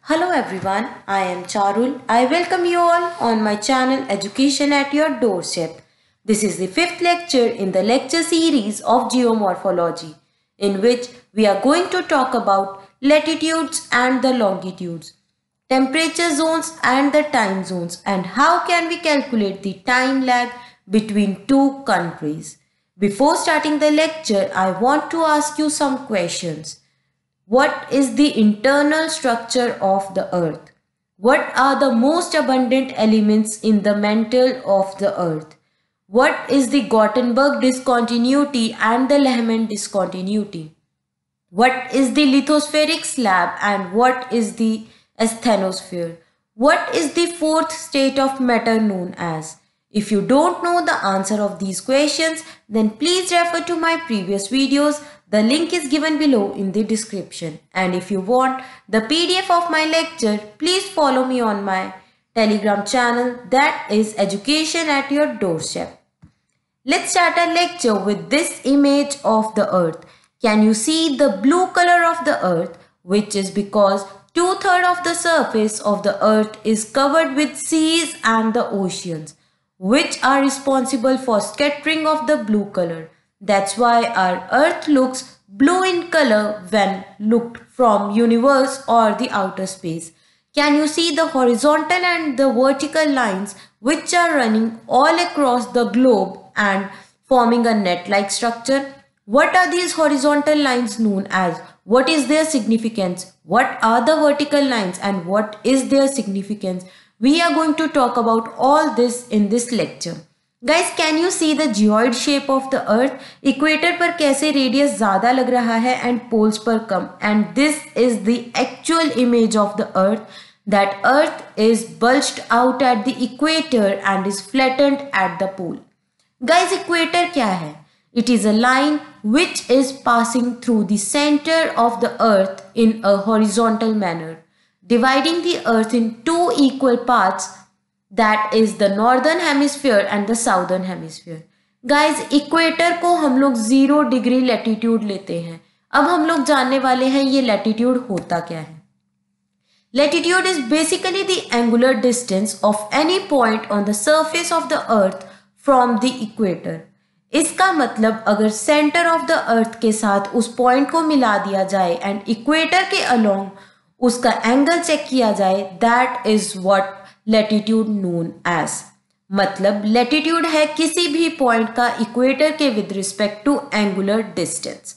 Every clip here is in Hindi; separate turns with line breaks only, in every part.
Hello everyone, I am Charul. I welcome you all on my channel Education at Your Doorstep. This is the fifth lecture in the lecture series of geomorphology, in which we are going to talk about latitudes and the longitudes, temperature zones and the time zones, and how can we calculate the time lag between two countries. Before starting the lecture, I want to ask you some questions. What is the internal structure of the earth? What are the most abundant elements in the mantle of the earth? What is the Gothenburg discontinuity and the Lehman discontinuity? What is the lithospheric slab and what is the asthenosphere? What is the fourth state of matter known as? If you don't know the answer of these questions, then please refer to my previous videos. The link is given below in the description. And if you want the PDF of my lecture, please follow me on my Telegram channel, that is Education at Your Doorstep. Let's start our lecture with this image of the earth. Can you see the blue color of the earth, which is because 2/3 of the surface of the earth is covered with seas and the oceans, which are responsible for scattering of the blue color. That's why our earth looks blue in color when looked from universe or the outer space. Can you see the horizontal and the vertical lines which are running all across the globe and forming a net-like structure? What are these horizontal lines known as? What is their significance? What are the vertical lines and what is their significance? We are going to talk about all this in this lecture. Guys, can you see the geoid shape of the earth? Equator पर कैसे radius ज़्यादा लग रहा है and poles पर कम. And this is the actual image of the earth. That earth is bulged out at the equator and is flattened at the pole. Guys, equator क्या है? It is a line which is passing through the center of the earth in a horizontal manner, dividing the earth in two equal parts, that is the northern hemisphere and the southern hemisphere. Guys, equator को हम लोग 0 डिग्री लैटिट्यूड लेते हैं. अब हम लोग जानने वाले हैं ये लैटिट्यूड होता क्या है. Latitude is basically the angular distance of any point on the surface of the earth from the equator. इसका मतलब अगर सेंटर ऑफ द अर्थ के साथ उस पॉइंट को मिला दिया जाए एंड इक्वेटर के अलोंग उसका एंगल चेक किया जाए, that is what latitude known as. मतलब लैटिट्यूड है किसी भी पॉइंट का इक्वेटर के with respect to angular distance.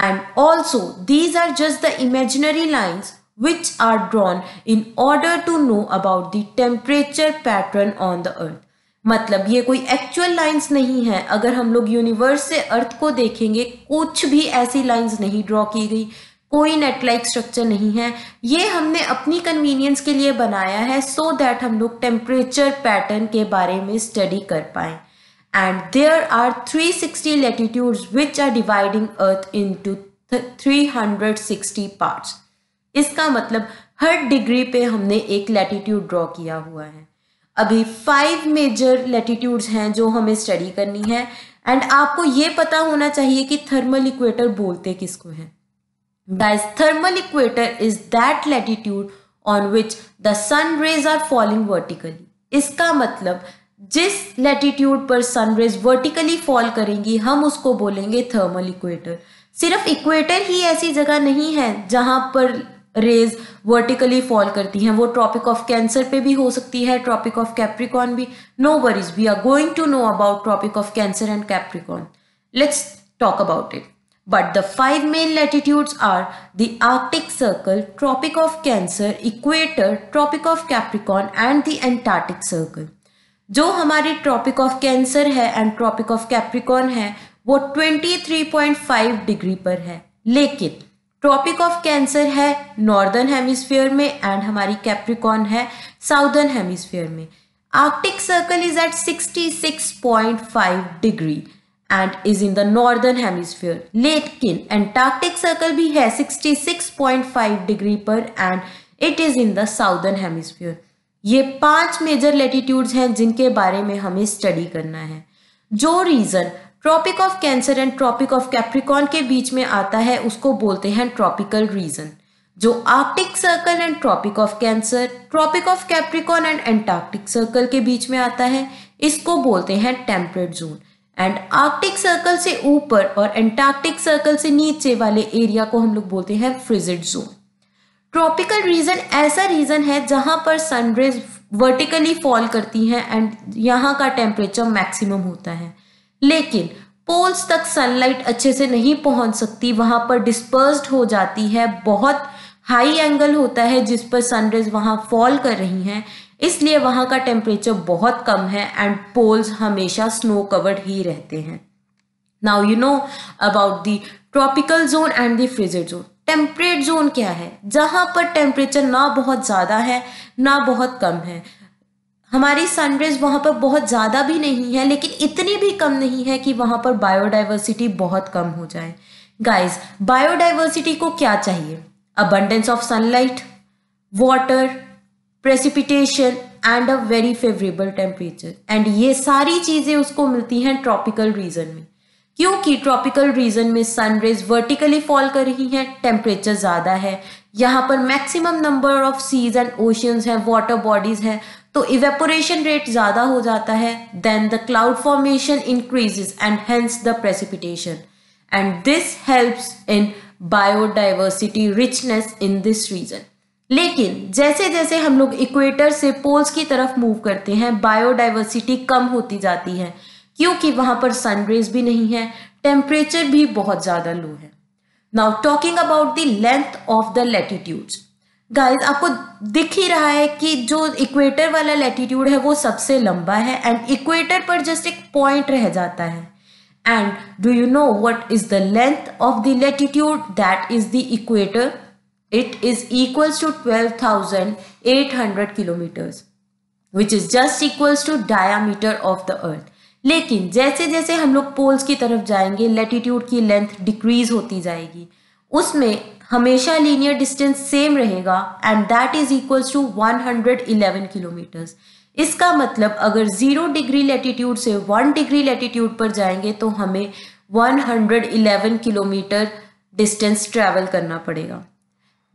And also these are just the imaginary lines which are drawn in order to know about the temperature pattern on the earth. मतलब ये कोई एक्चुअल लाइंस नहीं है. अगर हम लोग यूनिवर्स से अर्थ को देखेंगे, कुछ भी ऐसी लाइंस नहीं ड्रॉ की गई, कोई नेट लाइक स्ट्रक्चर नहीं है. ये हमने अपनी कन्वीनियंस के लिए बनाया है सो दैट हम लोग टेम्परेचर पैटर्न के बारे में स्टडी कर पाएं. And there are 360 latitudes which are dividing earth into 360 parts. इसका मतलब हर डिग्री पे हमने एक लैटिट्यूड ड्रॉ किया हुआ है. अभी 5 मेजर लैटिट्यूड्स हैं जो हमें स्टडी करनी है. एंड आपको ये पता होना चाहिए कि थर्मल इक्वेटर बोलते किसको हैं. Guys, thermal equator is that latitude on which the sun rays are falling vertically. इसका मतलब जिस लैटिट्यूड पर सन रेज वर्टिकली फॉल करेंगी हम उसको बोलेंगे थर्मल इक्वेटर. सिर्फ इक्वेटर ही ऐसी जगह नहीं है जहां पर रेज वर्टिकली फॉल करती हैं. वो ट्रॉपिक ऑफ कैंसर पे भी हो सकती है, ट्रॉपिक ऑफ कैप्रिकॉन भी. No worries, we are going to know about Tropic of Cancer and Capricorn. Let's talk about it. But the 5 main latitudes are the Arctic Circle, Tropic of Cancer, Equator, Tropic of Capricorn and the Antarctic Circle. जो हमारी ट्रॉपिक ऑफ कैंसर है एंड ट्रॉपिक ऑफ कैप्रिकॉन है वो 23.5 डिग्री पर है. लेकिन ट्रॉपिक ऑफ कैंसर है नॉर्दर्न हेमिस्फीयर में एंड हमारी कैप्रिकॉन है साउदर्न हेमिस्फीयर में. Arctic Circle is at 66.5 degree and is in the northern hemisphere. लेकिन एंटार्क्टिक सर्कल भी है 66.5 डिग्री पर and it is in the southern hemisphere. ये 5 मेजर लैटिट्यूड्स हैं जिनके बारे में हमें स्टडी करना है. जो region Tropic of Cancer and Tropic of Capricorn के बीच में आता है उसको बोलते हैं ट्रॉपिकल रीजन. जो Arctic Circle and Tropic of Cancer, Tropic of Capricorn and Antarctic Circle के बीच में आता है, इसको बोलते हैं temperate zone. And Arctic Circle से ऊपर और एंटार्क्टिक सर्कल से नीचे वाले एरिया को हम लोग बोलते हैं फ्रिजिड जोन। ट्रॉपिकल रीजन ऐसा रीजन है जहां पर सनरेज वर्टिकली फॉल करती हैं एंड यहाँ का टेम्परेचर मैक्सिमम होता है, लेकिन पोल्स तक सनलाइट अच्छे से नहीं पहुंच सकती, वहां पर डिस्पर्स्ड हो जाती है, बहुत हाई एंगल होता है जिस पर सनरेज वहां फॉल कर रही हैं, इसलिए वहां का टेम्परेचर बहुत कम है एंड पोल्स हमेशा स्नो कवर्ड ही रहते हैं। Now you know about the tropical zone and the frigid zone. Temperate zone क्या है? जहां पर टेम्परेचर ना बहुत ज़्यादा है ना बहुत कम है, हमारी सनरेज वहां पर बहुत ज़्यादा भी नहीं है लेकिन इतनी भी कम नहीं है कि वहां पर बायोडाइवर्सिटी बहुत कम हो जाए। गाइस, बायोडाइवर्सिटी को क्या चाहिए? Abundance of sunlight, water, precipitation and a very favourable temperature, and ये सारी चीज़ें उसको मिलती हैं ट्रॉपिकल रीजन में, क्योंकि ट्रॉपिकल रीजन में सनरेज वर्टिकली फॉल कर रही हैं, टेम्परेचर ज़्यादा है, यहाँ पर maximum number of seas and oceans हैं, वाटर बॉडीज हैं, तो इवेपोरेशन रेट ज़्यादा हो जाता है, then the cloud formation increases and hence the precipitation, and this helps in biodiversity richness in this region. लेकिन जैसे जैसे हम लोग इक्वेटर से पोल्स की तरफ मूव करते हैं, बायोडाइवर्सिटी कम होती जाती है, क्योंकि वहां पर सनरेज भी नहीं है, टेम्परेचर भी बहुत ज़्यादा लो है। Now talking about the length of the latitudes. Guys, आपको दिख ही रहा है कि जो इक्वेटर वाला लैटिट्यूड है वो सबसे लंबा है एंड इक्वेटर पर जस्ट एक पॉइंट रह जाता है। And do you know what is the length of the latitude that is the equator? It is equals to 12,800 kilometres, which is just equals to diameter of the earth. लेकिन जैसे जैसे हम लोग पोल्स की तरफ जाएंगे, लैटिट्यूड की लेंथ डिक्रीज होती जाएगी, उसमें हमेशा लीनियर डिस्टेंस सेम रहेगा and that is equals to 111 kilometres. इसका मतलब अगर 0 डिग्री लैटिट्यूड से 1 डिग्री लैटिट्यूड पर जाएंगे तो हमें 111 किलोमीटर डिस्टेंस ट्रैवल करना पड़ेगा।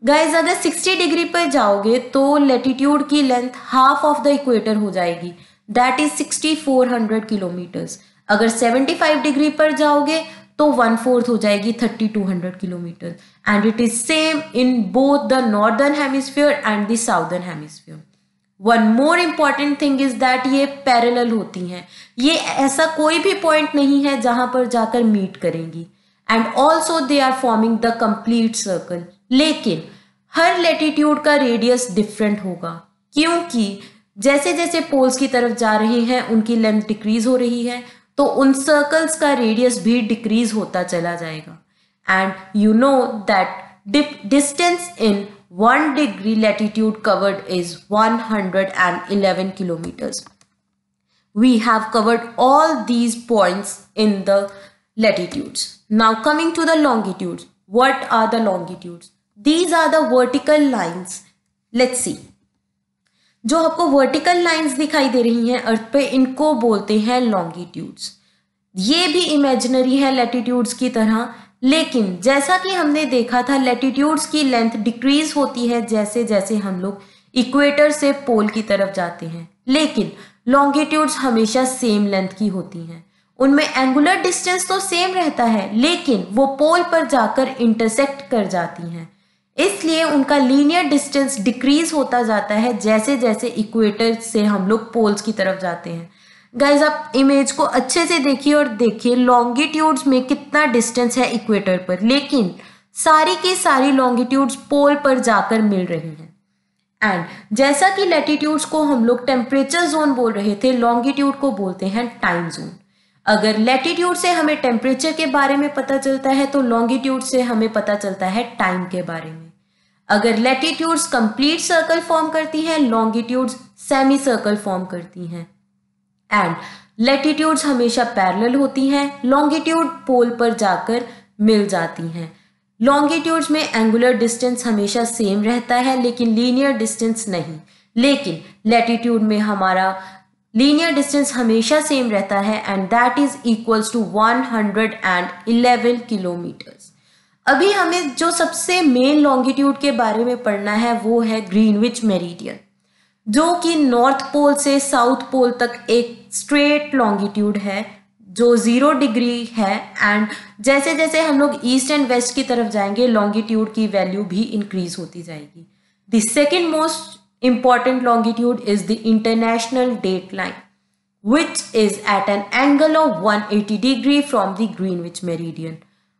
गाइज, अगर 60 डिग्री पर जाओगे तो लैटिट्यूड की length half of the equator हो जाएगी, दैट इज 6400 किलोमीटर्स। अगर 75 डिग्री पर जाओगे तो 1/4 हो जाएगी, 3200 kilometre, and it is same in both the northern hemisphere and the southern hemisphere. One more important thing is that ये पैरेलल होती हैं, ये ऐसा कोई भी पॉइंट नहीं है जहां पर जाकर मीट करेंगी, and also they are forming the complete circle. लेकिन हर लैटिट्यूड का रेडियस डिफरेंट होगा, क्योंकि जैसे जैसे पोल्स की तरफ जा रहे हैं उनकी लेंथ डिक्रीज हो रही है, तो उन सर्कल्स का रेडियस भी डिक्रीज होता चला जाएगा। And you know that distance in 1 degree latitude covered is 111 kilometers. We have covered all these points in the latitudes. Now coming to the longitudes. What are the longitudes? These are the vertical lines. Let's see. जो आपको वर्टिकल लाइंस दिखाई दे रही हैं अर्थ पे, इनको बोलते हैं लॉन्गिट्यूड्स। ये भी इमेजिनरी है लैटिट्यूड्स की तरह, लेकिन जैसा कि हमने देखा था लैटिट्यूड्स की लेंथ डिक्रीज होती है जैसे जैसे हम लोग इक्वेटर से पोल की तरफ जाते हैं, लेकिन लॉन्गिट्यूड्स हमेशा सेम लेंथ की होती हैं। उनमें एंगुलर डिस्टेंस तो सेम रहता है, लेकिन वो पोल पर जाकर इंटरसेक्ट कर जाती हैं, इसलिए उनका लीनियर डिस्टेंस डिक्रीज होता जाता है जैसे जैसे इक्वेटर से हम लोग पोल्स की तरफ जाते हैं। गाइज, आप इमेज को अच्छे से देखिए और देखिए लॉन्गिट्यूड्स में कितना डिस्टेंस है इक्वेटर पर, लेकिन सारी की सारी लॉन्गिट्यूड्स पोल पर जाकर मिल रही हैं। एंड जैसा कि लैटिट्यूड्स को हम लोग टेम्परेचर जोन बोल रहे थे, लॉन्गिट्यूड को बोलते हैं टाइम जोन। अगर लैटिट्यूड से हमें टेम्परेचर के बारे में पता चलता है तो लॉन्गिट्यूड से हमें पता चलता है टाइम के बारे में। अगर लैटिट्यूड्स कंप्लीट सर्कल फॉर्म करती हैं, लॉन्गिट्यूड्स सेमी सर्कल फॉर्म करती हैं। एंड लैटिट्यूड्स हमेशा पैरेलल होती हैं, लॉन्गिट्यूड पोल पर जाकर मिल जाती हैं। लॉन्गिट्यूड्स में एंगुलर डिस्टेंस हमेशा सेम रहता है लेकिन लीनियर डिस्टेंस नहीं, लेकिन लैटिट्यूड में हमारा लीनियर डिस्टेंस हमेशा सेम रहता है and that is equals to 111 kilometres. अभी हमें जो सबसे मेन लॉन्गिट्यूड के बारे में पढ़ना है वो है ग्रीनविच मेरिडियन, जो कि नॉर्थ पोल से साउथ पोल तक एक स्ट्रेट लॉन्गिट्यूड है जो 0 डिग्री है। एंड जैसे जैसे हम लोग ईस्ट एंड वेस्ट की तरफ जाएंगे लॉन्गिट्यूड की वैल्यू भी इंक्रीज होती जाएगी। The second most important longitude is the international date line, which is at an angle of 180 degree from the Greenwich meridian।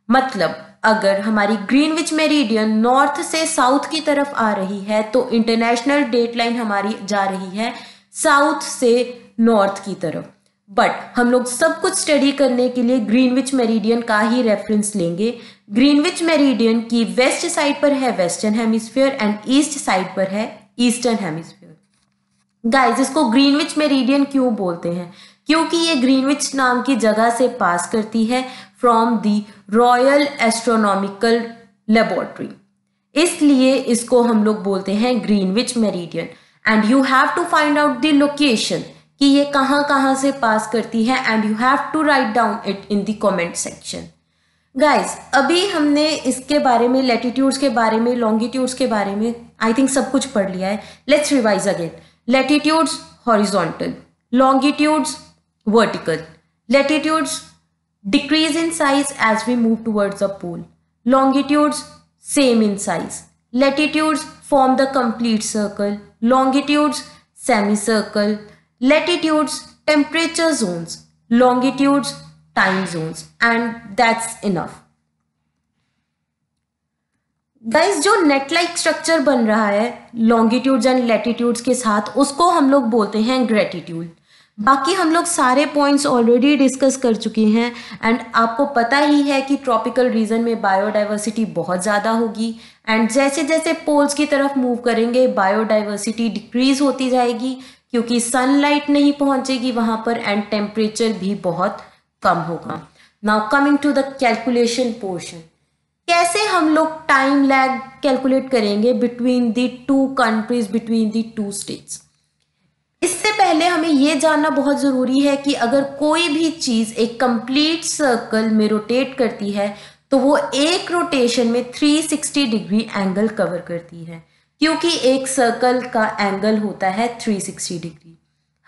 मतलब अगर हमारी ग्रीनविच मेरिडियन नॉर्थ से साउथ की तरफ आ रही है तो इंटरनेशनल डेट लाइन हमारी जा रही है साउथ से नॉर्थ की तरफ। बट हम लोग सब कुछ स्टडी करने के लिए ग्रीनविच मेरिडियन का ही रेफरेंस लेंगे। ग्रीनविच मेरिडियन की वेस्ट साइड पर है western hemisphere and east side पर है ईस्टर्न हेमिस्फीयर। गाइस, इसको ग्रीनविच मेरिडियन क्यों बोलते हैं? क्योंकि ये ग्रीनविच नाम की जगह से पास करती है from the Royal Astronomical Laboratory, इसलिए इसको हम लोग बोलते हैं Greenwich meridian. And you have to find out the location कि ये कहाँ से पास करती है and you have to write down it in the comment section. Guys, अभी हमने इसके बारे में, लैटिट्यूड्स के बारे में, लॉन्गिट्यूड्स के बारे में आई थिंक सब कुछ पढ़ लिया है। Let's revise again. Latitudes horizontal, longitudes vertical. Latitudes decrease in size as we move towards the pole, longitudes same in size. Latitudes form the complete circle, longitudes semi circle. Latitudes temperature zones, longitudes time zones, and that's enough. Guys, जो नेट लाइक स्ट्रक्चर बन रहा है लॉन्गिट्यूड्स एंड लैटिट्यूड्स के साथ उसको हम लोग बोलते हैं ग्रेटिट्यूड। बाकी हम लोग सारे पॉइंट्स ऑलरेडी डिस्कस कर चुके हैं एंड आपको पता ही है कि ट्रॉपिकल रीजन में बायोडाइवर्सिटी बहुत ज़्यादा होगी एंड जैसे जैसे पोल्स की तरफ मूव करेंगे बायोडाइवर्सिटी डिक्रीज होती जाएगी क्योंकि सनलाइट नहीं पहुंचेगी वहां पर एंड टेम्परेचर भी बहुत कम होगा। Now coming to the calculation portion, कैसे हम लोग टाइम लैग कैलकुलेट करेंगे between the two countries, between the two states. इससे पहले हमें यह जानना बहुत ज़रूरी है कि अगर कोई भी चीज़ एक कंप्लीट सर्कल में रोटेट करती है तो वो एक रोटेशन में 360 डिग्री एंगल कवर करती है, क्योंकि एक सर्कल का एंगल होता है 360 डिग्री।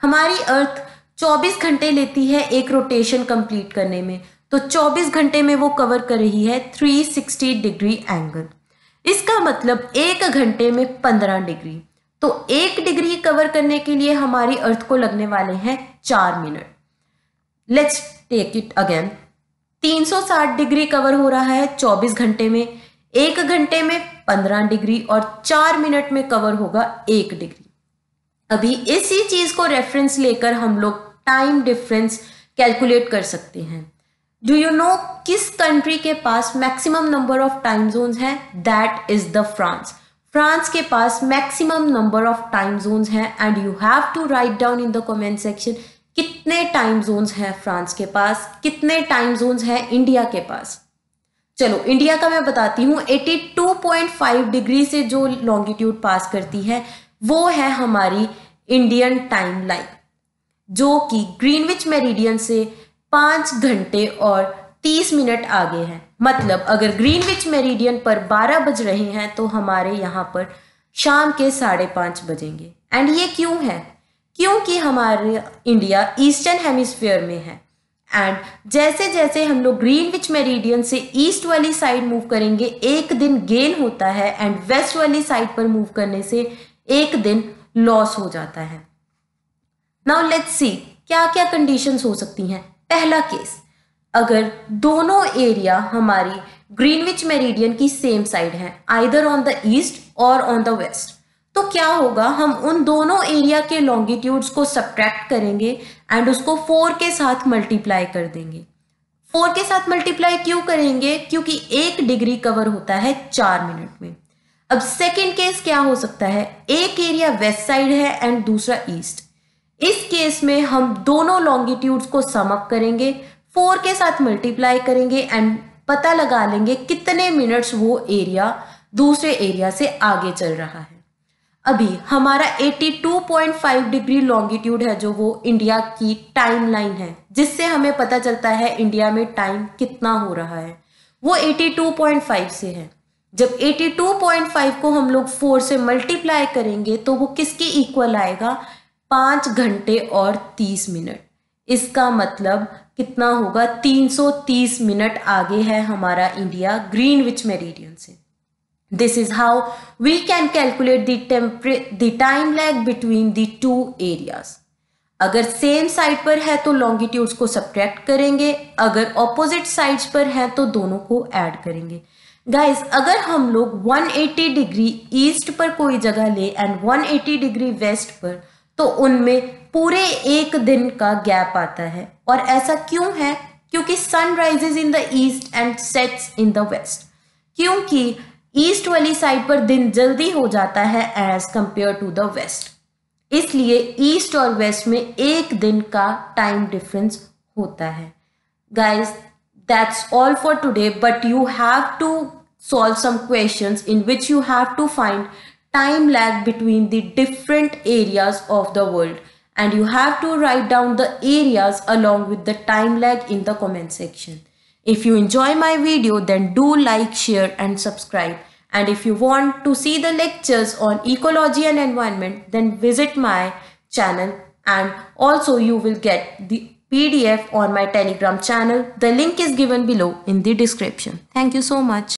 हमारी अर्थ 24 घंटे लेती है एक रोटेशन कंप्लीट करने में, तो 24 घंटे में वो कवर कर रही है 360 डिग्री एंगल। इसका मतलब एक घंटे में 15 डिग्री, तो 1 डिग्री कवर करने के लिए हमारी अर्थ को लगने वाले हैं 4 minute. Let's take it again, 360 degree cover हो रहा है 24 घंटे में, 1 घंटे में 15 डिग्री और 4 मिनट में कवर होगा 1 डिग्री। अभी इसी चीज को रेफरेंस लेकर हम लोग टाइम डिफरेंस कैलकुलेट कर सकते हैं। डू यू नो किस कंट्री के पास maximum number of time zones हैं? That is the France. France के पास maximum number of time zones हैं and you have to write down in the comment section कितने टाइम जोन्स हैं फ्रांस के पास, कितने टाइम जोन्स हैं इंडिया के पास। चलो इंडिया का मैं बताती हूँ। 82.5 डिग्री से जो लॉन्गिट्यूड पास करती है वो है हमारी इंडियन टाइम लाइन, जो कि ग्रीनविच मेरिडियन से 5 घंटे और 30 मिनट आगे है। मतलब अगर ग्रीनविच मेरिडियन पर 12 बज रहे हैं तो हमारे यहाँ पर शाम के 5:30 बजेंगे। एंड ये क्यों है? क्योंकि हमारे इंडिया ईस्टर्न हेमिस्फीयर में है एंड जैसे जैसे हम लोग ग्रीनविच मेरिडियन से ईस्ट वाली साइड मूव करेंगे 1 दिन गेन होता है एंड वेस्ट वाली साइड पर मूव करने से 1 दिन लॉस हो जाता है। नाउ लेट्स सी क्या क्या कंडीशंस हो सकती हैं। पहला केस, अगर दोनों एरिया हमारी ग्रीनविच मेरिडियन की सेम साइड है, आइदर ऑन द ईस्ट और ऑन द वेस्ट, तो क्या होगा, हम उन दोनों एरिया के लॉन्गिट्यूड्स को सब्ट्रैक्ट करेंगे एंड उसको 4 के साथ मल्टीप्लाई कर देंगे। 4 के साथ मल्टीप्लाई क्यों करेंगे? क्योंकि 1 डिग्री कवर होता है 4 मिनट में। अब सेकेंड केस क्या हो सकता है, एक एरिया वेस्ट साइड है एंड दूसरा ईस्ट। इस केस में हम दोनों लॉन्गिट्यूड्स को सम अप करेंगे, 4 के साथ मल्टीप्लाई करेंगे एंड पता लगा लेंगे कितने मिनट्स वो एरिया दूसरे एरिया से आगे चल रहा है। अभी हमारा 82.5 डिग्री लॉन्गिट्यूड है जो वो इंडिया की टाइम लाइन है, जिससे हमें पता चलता है इंडिया में टाइम कितना हो रहा है। वो 82.5 से है। जब 82.5 को हम लोग 4 से मल्टीप्लाई करेंगे तो वो किसके इक्वल आएगा? 5 घंटे और 30 मिनट। इसका मतलब कितना होगा? 330 मिनट आगे है हमारा इंडिया ग्रीनविच मेरिडियन से। This is how we can calculate the time lag between the two areas. अगर सेम साइड पर है तो लॉन्गिट्यूड्स को सब्ट्रैक्ट करेंगे, अगर ऑपोजिट साइड्स पर है तो दोनों को ऐड करेंगे। गाइस, अगर हम लोग 180 डिग्री ईस्ट पर कोई जगह ले एंड 180 डिग्री वेस्ट पर, तो उनमें पूरे एक दिन का गैप आता है। और ऐसा क्यों है? क्योंकि sun rises in the east and sets in the west. क्योंकि ईस्ट वाली साइड पर दिन जल्दी हो जाता है as compare to the west, इसलिए ईस्ट और वेस्ट में एक दिन का टाइम डिफरेंस होता है। Guys, that's all for today, but you have to solve some questions in which you have to find time lag between the different areas of the world, and you have to write down the areas along with the time lag in the comment section. If you enjoy my video, then do like, share and subscribe. And if you want to see the lectures on ecology and environment, then visit my channel, and also you will get the PDF on my Telegram channel. The link is given below in the description. Thank you so much.